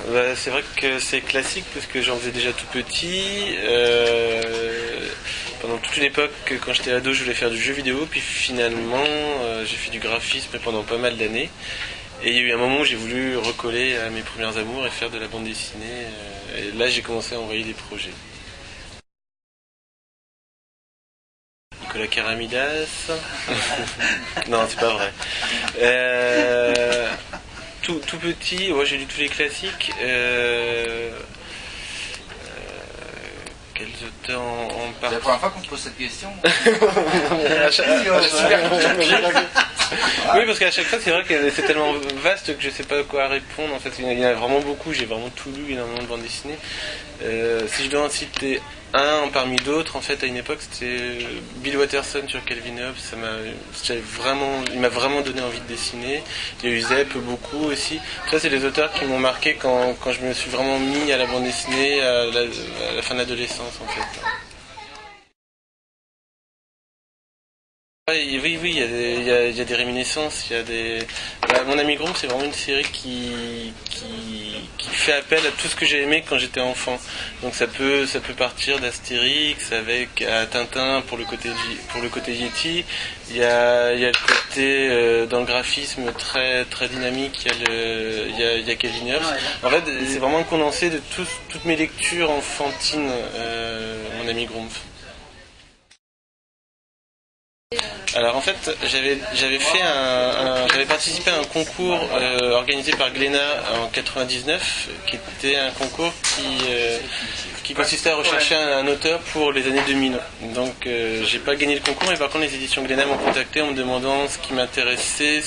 C'est vrai que c'est classique parce que j'en faisais déjà tout petit. Pendant toute une époque, quand j'étais ado, je voulais faire du jeu vidéo, puis finalement, j'ai fait du graphisme pendant pas mal d'années. Et il y a eu un moment où j'ai voulu recoller à mes premiers amours et faire de la bande dessinée. Et là, j'ai commencé à envoyer des projets. Nicolas Karamidas. Non, c'est pas vrai. Tout petit, ouais, j'ai lu tous les classiques. Quels auteurs en C'est la première fois qu'on se pose cette question. Oui, parce qu'à chaque fois, c'est vrai que c'est tellement vaste que je sais pas quoi répondre. En fait, il y en a vraiment beaucoup. J'ai vraiment tout lu, énormément de bandes dessinées. Si je dois en citer un parmi d'autres, en fait, à une époque, c'était Bill Watterson sur Calvin Hobbes. Il m'a vraiment donné envie de dessiner. Il y a eu Zep beaucoup aussi. Ça, c'est les auteurs qui m'ont marqué quand je me suis vraiment mis à la bande dessinée à la fin de l'adolescence, en fait. Oui, il y a des réminiscences, Mon ami Grom, c'est vraiment une série qui fait appel à tout ce que j'ai aimé quand j'étais enfant. Donc ça peut partir d'Astérix avec à Tintin pour le côté Yeti. Il y a le côté dans le graphisme très très dynamique. Il y a Calvin Hobbes. En fait, c'est vraiment un condensé de toutes mes lectures enfantines. Mon ami Grom. Alors en fait, j'avais participé à un concours organisé par Glénat en 99, qui était un concours qui consistait à rechercher un auteur pour les années 2000. Donc j'ai pas gagné le concours, mais par contre les éditions Glénat m'ont contacté en me demandant ce qui m'intéressait,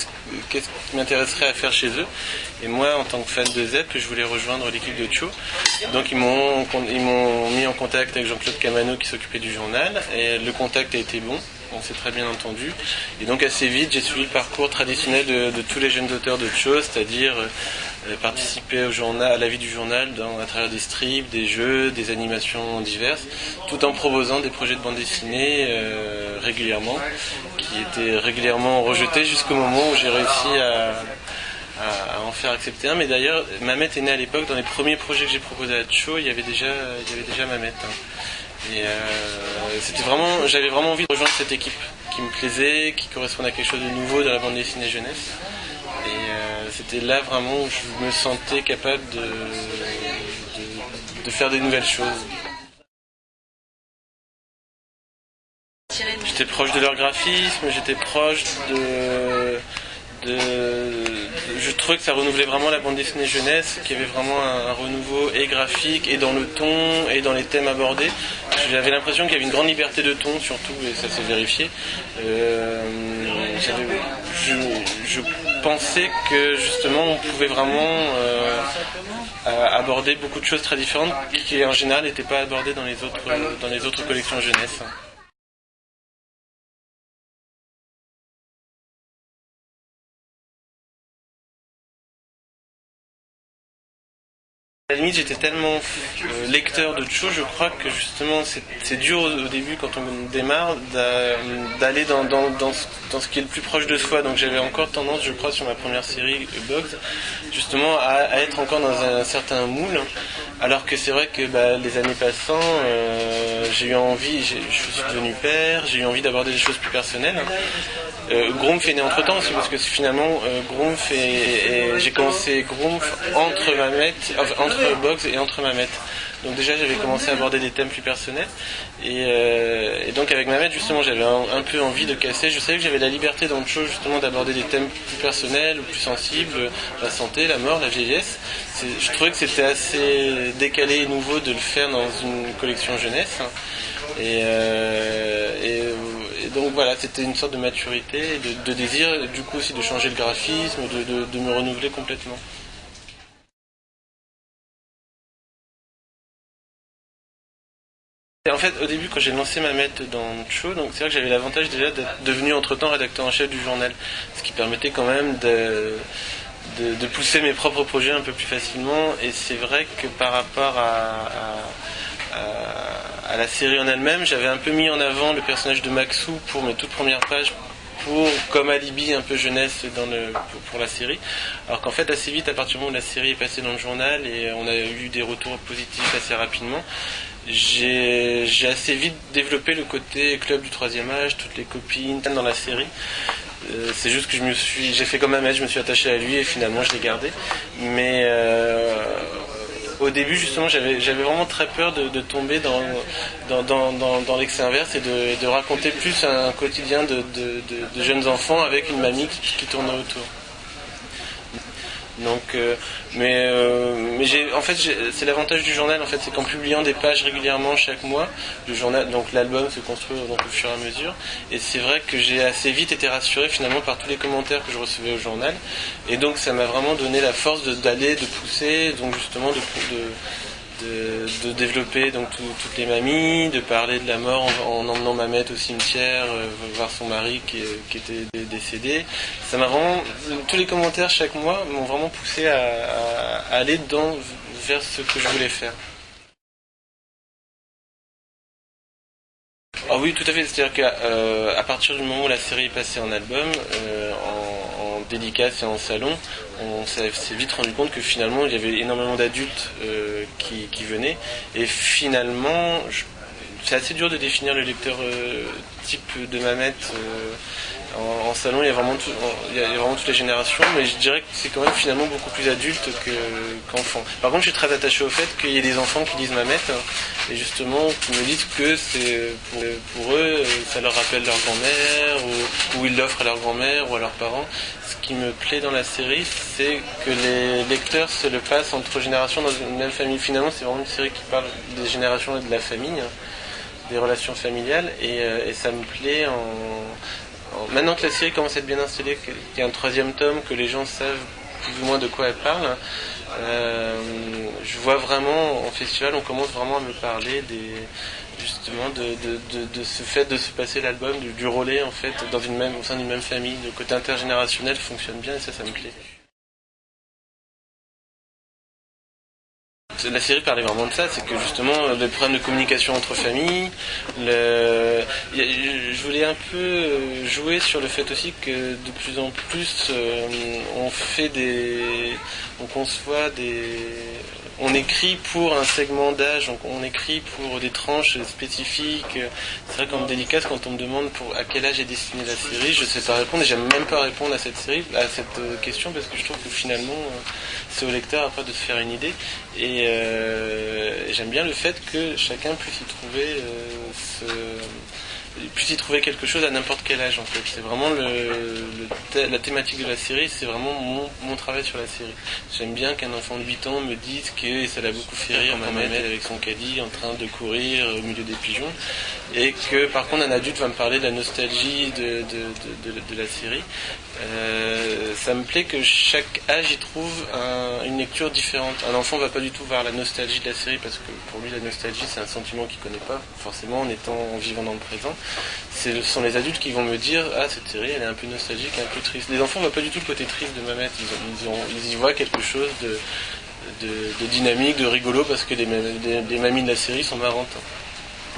qu'est-ce qui m'intéresserait à faire chez eux. Et moi, en tant que fan de Zep, je voulais rejoindre l'équipe de Cho. Donc ils m'ont mis en contact avec Jean-Claude Camano qui s'occupait du journal, et le contact a été bon. On s'est très bien entendu. Et donc assez vite, j'ai suivi le parcours traditionnel de tous les jeunes auteurs de choses, c'est-à-dire participer au journal, à la vie du journal à travers des strips, des jeux, des animations diverses, tout en proposant des projets de bande dessinée régulièrement, qui étaient régulièrement rejetés jusqu'au moment où j'ai réussi à en faire accepter un. Mais d'ailleurs, Mamet est né à l'époque. Dans les premiers projets que j'ai proposés à Cho, il y avait déjà Mamet. Et j'avais vraiment envie de rejoindre cette équipe qui me plaisait, qui correspondait à quelque chose de nouveau dans la bande dessinée jeunesse. Et c'était là vraiment où je me sentais capable de faire des nouvelles choses. J'étais proche de leur graphisme, j'étais proche je trouvais que ça renouvelait vraiment la bande dessinée jeunesse, qu'il y avait vraiment un renouveau et graphique, et dans le ton, et dans les thèmes abordés. J'avais l'impression qu'il y avait une grande liberté de ton, surtout, et ça s'est vérifié. Je pensais que justement on pouvait vraiment aborder beaucoup de choses très différentes qui en général n'étaient pas abordées dans les autres collections jeunesse. À la limite, j'étais tellement lecteur de Cho, je crois que justement c'est dur au début quand on démarre d'aller dans ce qui est le plus proche de soi. Donc j'avais encore tendance, je crois, sur ma première série Box, justement à être encore dans un certain moule. Alors que c'est vrai que les années passant, j'ai eu envie, je suis devenu père, j'ai eu envie d'aborder des choses plus personnelles. Grumpf est né entre temps aussi, parce que finalement Grumpf j'ai commencé Grumpf entre Box et entre Mamet. Donc déjà j'avais commencé à aborder des thèmes plus personnels, et donc avec Mamet justement j'avais un peu envie de casser. Je savais que j'avais la liberté dans le show justement d'aborder des thèmes plus personnels ou plus sensibles, la santé, la mort, la vieillesse. Je trouvais que c'était assez décalé et nouveau de le faire dans une collection jeunesse, et donc voilà, c'était une sorte de maturité, de désir du coup aussi de changer le graphisme, de me renouveler complètement. Et en fait, au début, quand j'ai lancé Mamet dans Cho, donc c'est vrai que j'avais l'avantage déjà d'être devenu entre-temps rédacteur en chef du journal, ce qui permettait quand même de pousser mes propres projets un peu plus facilement. Et c'est vrai que par rapport à la série en elle-même, j'avais un peu mis en avant le personnage de Maxou pour mes toutes premières pages, comme alibi un peu jeunesse pour la série. Alors qu'en fait, assez vite, à partir du moment où la série est passée dans le journal et on a eu des retours positifs assez rapidement, j'ai assez vite développé le côté club du troisième âge, toutes les copines dans la série. C'est juste que j'ai fait comme Ahmed, je me suis attaché à lui et finalement je l'ai gardé. Mais au début, justement, j'avais vraiment très peur de tomber dans l'excès inverse et de raconter plus un quotidien de jeunes enfants avec une mamie qui tourne autour. Donc, c'est l'avantage du journal, en fait, c'est qu'en publiant des pages régulièrement chaque mois, le journal, donc l'album se construit donc au fur et à mesure. Et c'est vrai que j'ai assez vite été rassuré finalement par tous les commentaires que je recevais au journal. Et donc, ça m'a vraiment donné la force de pousser, donc justement de développer donc toutes les mamies, de parler de la mort en emmenant Mamette au cimetière, voir son mari qui était décédé. Ça m'a vraiment, tous les commentaires chaque mois m'ont vraiment poussé à aller vers ce que je voulais faire. Ah oui, tout à fait. C'est-à-dire qu'à partir du moment où la série est passée en album, en dédicace et en salon, on s'est vite rendu compte que finalement il y avait énormément d'adultes qui venaient. Et finalement, c'est assez dur de définir le lecteur type de Mamette. En salon, il y a vraiment toutes les générations, mais je dirais que c'est quand même finalement beaucoup plus adulte qu'enfant. Par contre, je suis très attaché au fait qu'il y ait des enfants qui lisent Mamette, et justement, qui me disent que c'est pour eux, ça leur rappelle leur grand-mère, ou ils l'offrent à leur grand-mère ou à leurs parents. Ce qui me plaît dans la série, c'est que les lecteurs se le passent entre générations dans une même famille. Finalement, c'est vraiment une série qui parle des générations et de la famille, des relations familiales, et ça me plaît maintenant que la série commence à être bien installée, qu'il y a un troisième tome, que les gens savent plus ou moins de quoi elle parle, je vois vraiment en festival, on commence vraiment à me parler justement de ce fait de se passer l'album, du relais en fait au sein d'une même famille. Le côté intergénérationnel fonctionne bien et ça me plaît. La série parlait vraiment de ça, c'est que justement le problème de communication entre familles, je voulais un peu jouer sur le fait aussi que de plus en plus on conçoit on écrit pour un segment d'âge, on écrit pour des tranches spécifiques. C'est vrai qu'en dédicace, quand on me demande à quel âge est destinée la série, je ne sais pas répondre et j'aime même pas répondre à cette question parce que je trouve que finalement c'est au lecteur après de se faire une idée et j'aime bien le fait que chacun puisse y trouver quelque chose à n'importe quel âge en fait. C'est vraiment la thématique de la série, c'est vraiment mon travail sur la série. J'aime bien qu'un enfant de 8 ans me dise que ça l'a beaucoup fait rire Mamette avec son caddie en train de courir au milieu des pigeons, et que par contre un adulte va me parler de la nostalgie de la série. Ça me plaît que chaque âge y trouve une lecture différente. Un enfant va pas du tout voir la nostalgie de la série parce que pour lui la nostalgie c'est un sentiment qu'il connaît pas forcément en vivant dans le présent. Ce sont les adultes qui vont me dire cette série elle est un peu nostalgique, un peu triste. Les enfants voient pas du tout le côté triste de Mamette, ils y voient quelque chose de dynamique, de rigolo parce que les mamies de la série sont marrantes.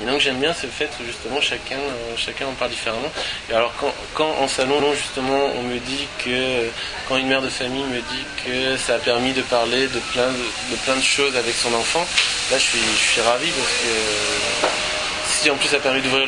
Et donc j'aime bien ce fait que justement chacun en parle différemment. Et alors quand en salon justement on me dit que quand une mère de famille me dit que ça a permis de parler de plein de choses avec son enfant, là je suis ravi parce que si en plus ça a permis d'ouvrir